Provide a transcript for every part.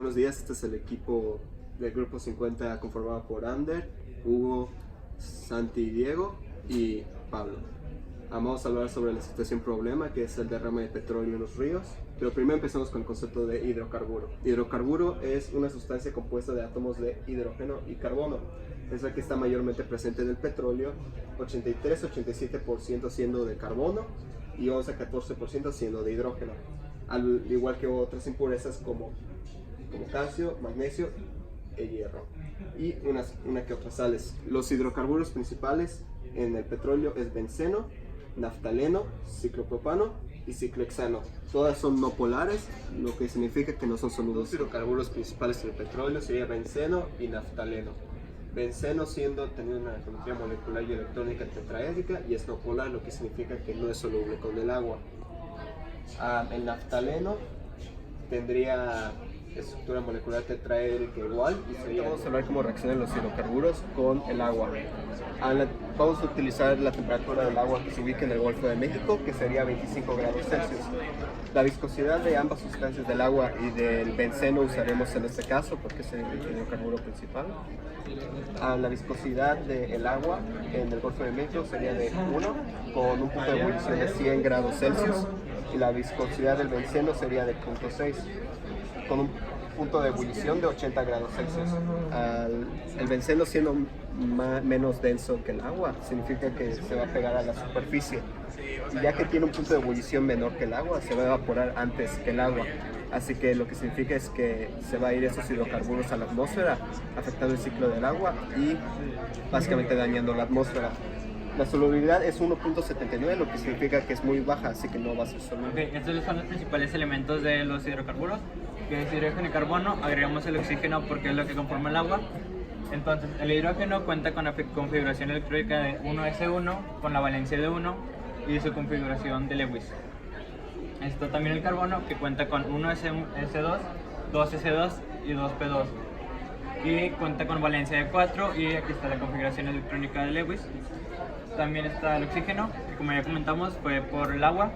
Buenos días, este es el equipo del Grupo 50 conformado por Ander, Hugo, Santi y Diego y Pablo. Vamos a hablar sobre la situación problema que es el derrame de petróleo en los ríos, pero primero empezamos con el concepto de hidrocarburo. Hidrocarburo es una sustancia compuesta de átomos de hidrógeno y carbono. Es la que está mayormente presente en el petróleo, 83-87% siendo de carbono y 11-14% siendo de hidrógeno, al igual que otras impurezas como calcio, magnesio e hierro y una que otras sales. Los hidrocarburos principales en el petróleo es benceno, naftaleno, ciclopropano y ciclohexano. Todas son no polares, lo que significa que no son solubles. Los hidrocarburos principales en el petróleo serían benceno y naftaleno. Benceno teniendo una geometría molecular y electrónica tetraédrica y es no polar, lo que significa que no es soluble con el agua. El naftaleno tendría estructura molecular tetraédrica igual y sería... Vamos a hablar cómo reaccionan los hidrocarburos con el agua. Vamos a utilizar la temperatura del agua que se ubica en el Golfo de México, que sería 25 grados Celsius. La viscosidad de ambas sustancias del agua y del benceno usaremos en este caso porque es el hidrocarburo principal. La viscosidad del agua en el Golfo de México sería de 1 con un punto de ebullición de 100 grados Celsius y la viscosidad del benceno sería de 0.6 con un punto de ebullición de 80 grados Celsius. El benceno siendo menos denso que el agua, significa que se va a pegar a la superficie. Y ya que tiene un punto de ebullición menor que el agua, se va a evaporar antes que el agua. Así que lo que significa es que se va a ir esos hidrocarburos a la atmósfera, afectando el ciclo del agua y básicamente dañando la atmósfera. La solubilidad es 1.79, lo que significa que es muy baja, así que no va a ser soluble. Okay, estos son los principales elementos de los hidrocarburos, que es hidrógeno y carbono. Agregamos el oxígeno porque es lo que conforma el agua. Entonces, el hidrógeno cuenta con la configuración electrónica de 1s1 con la valencia de 1 y su configuración de Lewis. Esto también el carbono, que cuenta con 1s2, 2s2 y 2p2. Y cuenta con valencia de 4 y aquí está la configuración electrónica de Lewis. También está el oxígeno, que como ya comentamos fue por el agua.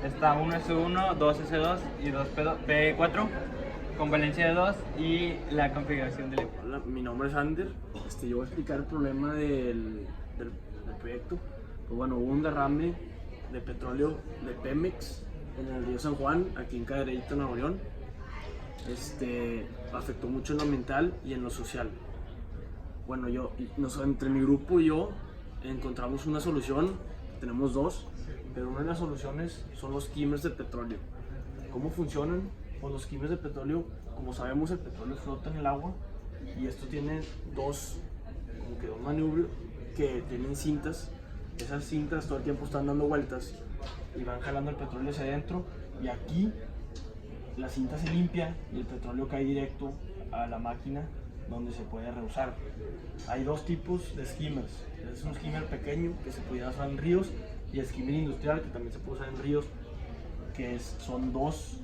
Está 1s1, 2s2 y 2p4 con valencia de 2 y la configuración del... Hola, mi nombre es Ander. Yo voy a explicar el problema del proyecto. Pues bueno, hubo un derrame de petróleo de Pemex en el río San Juan, aquí en Cadereyta, Nuevo León. Afectó mucho en lo mental y en lo social. Bueno, entre mi grupo y yo encontramos una solución. Tenemos dos, pero una de las soluciones son los skimmers de petróleo. ¿Cómo funcionan? Pues los skimmers de petróleo, como sabemos, el petróleo flota en el agua y esto tiene dos manubrios que tienen cintas. Esas cintas todo el tiempo están dando vueltas y van jalando el petróleo hacia adentro, y aquí la cinta se limpia y el petróleo cae directo a la máquina donde se puede reusar. Hay dos tipos de skimmers. Es un skimmer pequeño que se puede usar en ríos y el skimmer industrial que también se puede usar en ríos, que son dos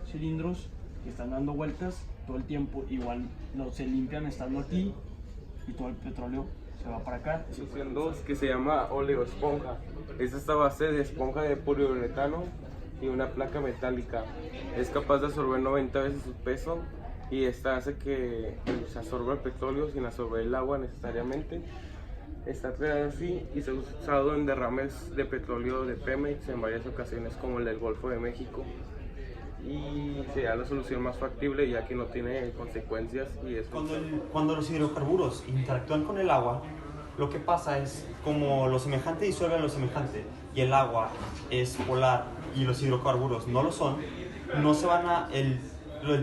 cilindros que están dando vueltas todo el tiempo. Igual se limpian estando aquí y todo el petróleo se va para acá. Solución 2, que se llama oleoesponja. Esta está a base de esponja de poliuretano y una placa metálica. Es capaz de absorber 90 veces su peso y esta hace que se absorba el petróleo sin absorber el agua necesariamente. Está creada así y se ha usado en derrames de petróleo de Pemex en varias ocasiones, como el del Golfo de México, y sería la solución más factible ya que no tiene consecuencias. Y es Cuando los hidrocarburos interactúan con el agua, lo que pasa es, como lo semejante disuelve a lo semejante y el agua es polar y los hidrocarburos no lo son, no se van a... el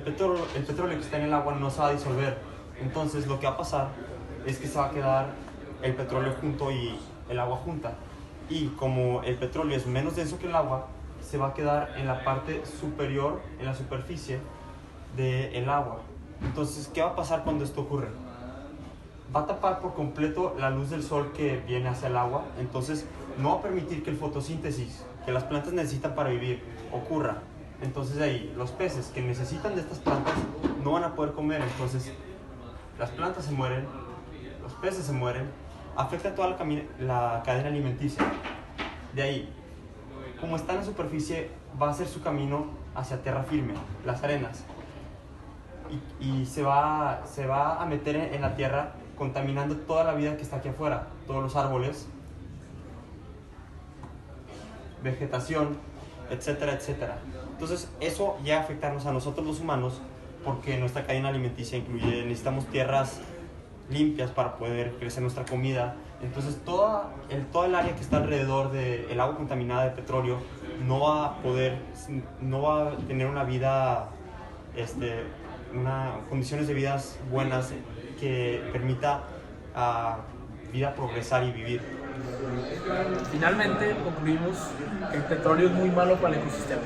petróleo que está en el agua no se va a disolver. Entonces lo que va a pasar es que se va a quedar el petróleo junto y el agua junta, y como el petróleo es menos denso que el agua, se va a quedar en la parte superior, en la superficie del agua. Entonces, ¿qué va a pasar cuando esto ocurre? Va a tapar por completo la luz del sol que viene hacia el agua, entonces no va a permitir que el fotosíntesis que las plantas necesitan para vivir ocurra. Entonces de ahí, los peces que necesitan de estas plantas no van a poder comer, entonces las plantas se mueren, los peces se mueren, afecta toda la cadena alimenticia. De ahí, como está en la superficie, va a hacer su camino hacia tierra firme, las arenas. y se va a meter en la tierra, contaminando toda la vida que está aquí afuera, todos los árboles, vegetación, etcétera, etcétera. Entonces eso ya afectarnos a nosotros los humanos, porque nuestra cadena alimenticia incluye, necesitamos tierras limpias para poder crecer nuestra comida. Entonces toda el área que está alrededor del agua contaminada de petróleo no va a tener una vida, condiciones de vida buenas que permita a vida progresar y vivir. Finalmente concluimos que el petróleo es muy malo para el ecosistema.